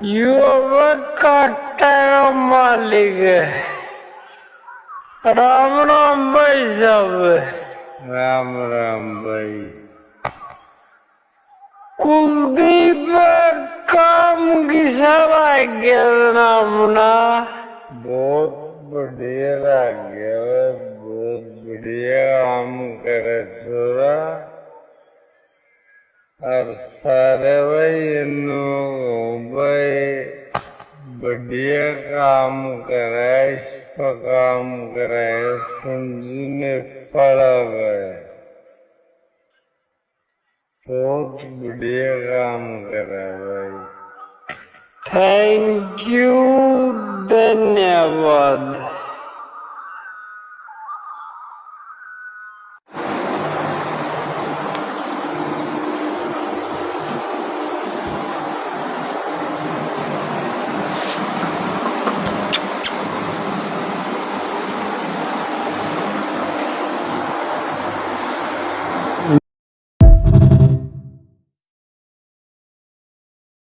युवकाट्टा मालिक राम राम भाई साहब राम राम भाई कुलदीप काम की सलाह नामना बहुत बढ़िया लगे बहुत बढ़िया काम करे सोरा और सारे भाई भाई बढ़िया काम करे इस पर काम करे समझने पड़ा गए बहुत बढ़िया काम करे भाई थैंक यू धन्यवाद